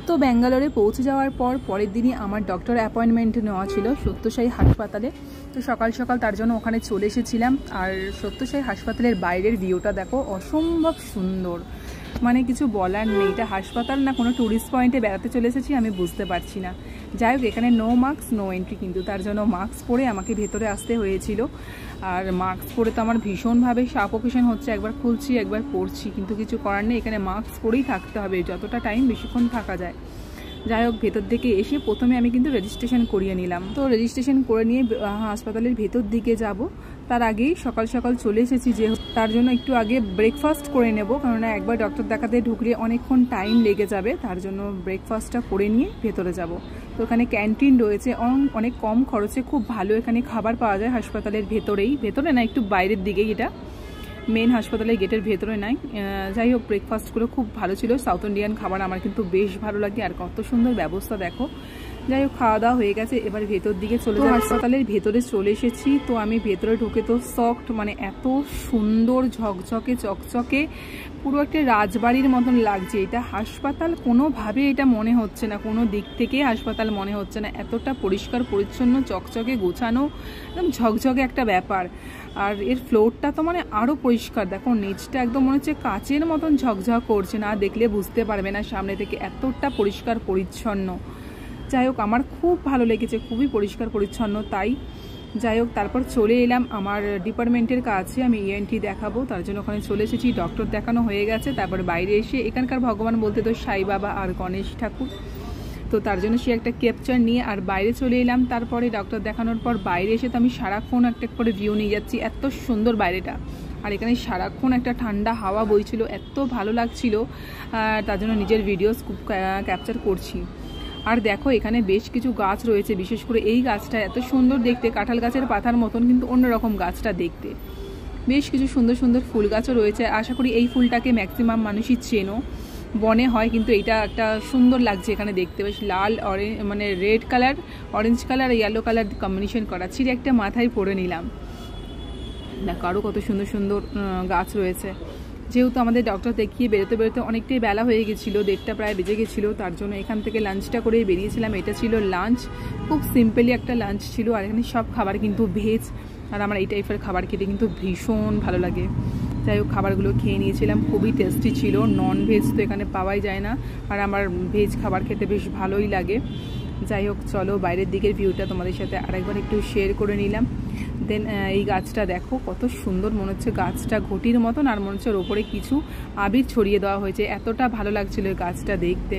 তো ব্যাঙ্গালোরে পৌঁছে যাওয়ার পর পরের দিনই আমার ডক্টর অ্যাপয়েন্টমেন্ট নেওয়া ছিল সত্যসাই হাসপাতালে। তো সকাল সকাল তার জন্য ওখানে চলে এসেছিলাম। আর সত্যসাই হাসপাতালের বাইরের ভিউটা দেখো, অসম্ভব সুন্দর, মানে কিছু বলার নেই। এটা হাসপাতাল না কোনো ট্যুরিস্ট পয়েন্টে বেড়াতে চলে এসেছি আমি বুঝতে পারছি না। যাই হোক, এখানে নো মাস্ক নো এন্ট্রি, কিন্তু তার জন্য মাস্ক পরে আমাকে ভেতরে আসতে হয়েছিল। আর মাস্ক পরে তো আমার ভীষণভাবে সাফোকেশন হচ্ছে, একবার খুলছি একবার পরছি, কিন্তু কিছু করার নেই, এখানে মাস্ক পরেই থাকতে হবে যতটা টাইম বেশিক্ষণ থাকা যায়। যাই হোক, ভেতর দিকে এসে প্রথমে আমি কিন্তু রেজিস্ট্রেশন করিয়ে নিলাম। তো রেজিস্ট্রেশন করে নিয়ে হাসপাতালের ভেতর দিকে যাব। তার আগেই সকাল সকাল চলে এসেছি, যে তার জন্য একটু আগে ব্রেকফাস্ট করে নেব, কেননা একবার ডক্টর দেখাতে ঢুকলে অনেকক্ষণ টাইম লেগে যাবে। তার জন্য ব্রেকফাস্টটা করে নিয়ে ভেতরে যাব। তো এখানে ক্যান্টিন রয়েছে, অনেক কম খরচে খুব ভালো এখানে খাবার পাওয়া যায় হাসপাতালের ভেতরেই, ভেতরে না একটু বাইরের দিকেই, এটা মেন হাসপাতালের গেটের ভেতরে নাই। যাই হোক, ব্রেকফাস্টগুলো খুব ভালো ছিল, সাউথ ইন্ডিয়ান খাবার আমার কিন্তু বেশ ভালো লাগে। আর কত সুন্দর ব্যবস্থা দেখো। যাই হোক, খাওয়া দাওয়া হয়ে গেছে, এবার ভেতর দিকে চলে যাই। হাসপাতালের ভেতরে চলে এসেছি। তো আমি ভেতরে ঢুকে তো শকড, মানে এত সুন্দর ঝকঝকে চকচকে, পুরো একটা রাজবাড়ির মতন লাগছে। এটা হাসপাতাল কোনোভাবে এটা মনে হচ্ছে না, কোনো দিক থেকে হাসপাতাল মনে হচ্ছে না, এতটা পরিষ্কার পরিচ্ছন্ন চকচকে গোছানো, একদম ঝকঝকে একটা ব্যাপার। আর এর ফ্লোরটা তো মানে আরও পরিষ্কার, দেখো নিচটা একদম মনে হচ্ছে কাচের মতন ঝকঝক করছে, না দেখলে বুঝতে পারবে না সামনে থেকে, এতটা পরিষ্কার পরিচ্ছন্ন। যাই হোক, আমার খুব ভালো লেগেছে, খুবই পরিষ্কার পরিচ্ছন্ন। তাই যাই হোক, তারপর চলে এলাম আমার ডিপার্টমেন্টের কাছে, আমি ইএনটি দেখাবো, তার জন্য ওখানে চলে এসেছি। ডক্টর দেখানো হয়ে গেছে। তারপর বাইরে এসে এখানকার ভগবান বলতে তো সাই বাবা আর গণেশ ঠাকুর, তো তার জন্য সে একটা ক্যাপচার নিয়ে আর বাইরে চলে এলাম। তারপরে ডক্টর দেখানোর পর বাইরে এসে তো আমি সারাক্ষণ একটা করে ভিউ নিয়ে যাচ্ছি, এত সুন্দর বাইরেটা। আর এখানে সারাক্ষণ একটা ঠান্ডা হাওয়া বইছিল, এত ভালো লাগছিল, তার জন্য নিজের ভিডিওস খুব ক্যাপচার করছি। আর দেখো, এখানে বেশ কিছু গাছ রয়েছে, বিশেষ করে এই গাছটা এত সুন্দর দেখতে, কাঁঠাল গাছের পাতার মতন, কিন্তু অন্যরকম গাছটা দেখতে। বেশ কিছু সুন্দর সুন্দর ফুল গাছও রয়েছে। আশা করি এই ফুলটাকে ম্যাক্সিমাম মানুষই চেনো, বনে হয়, কিন্তু এটা একটা সুন্দর লাগছে এখানে দেখতে। বেশ লাল অরেঞ্জ, মানে red colour, orange colour, yellow colour combination করা, ছিঁড়ে একটা মাথায় পরে নিলাম। দেখো আরও কত সুন্দর সুন্দর গাছ রয়েছে। যেহেতু আমাদের ডক্টর দেখিয়ে বেরোতে বেরোতে অনেকটাই বেলা হয়ে গেছিলো, 1:30 প্রায় বেজে গেছিলো, তার জন্য এখান থেকে লাঞ্চটা করেই বেরিয়েছিলাম। এটা ছিল লাঞ্চ, খুব সিম্পলি একটা লাঞ্চ ছিল। আর এখানে সব খাবার কিন্তু ভেজ, আর আমার এই টাইপের খাবার খেতে কিন্তু ভীষণ ভালো লাগে। যাই হোক, খাবারগুলো খেয়ে নিয়েছিলাম, খুবই টেস্টি ছিল। নন ভেজ তো এখানে পাওয়াই যায় না, আর আমার ভেজ খাবার খেতে বেশ ভালোই লাগে। যাই হোক, চলো বাইরের দিকের ভিউটা তোমাদের সাথে আরেকবার একটু শেয়ার করে নিলাম। দেন এই গাছটা দেখো কত সুন্দর, মনে হচ্ছে গাছটা ঘটির মতন, আর মনে হচ্ছে ওর ওপরে কিছু আবির ছড়িয়ে দেওয়া হয়েছে, এতটা ভালো লাগছিল এই গাছটা দেখতে।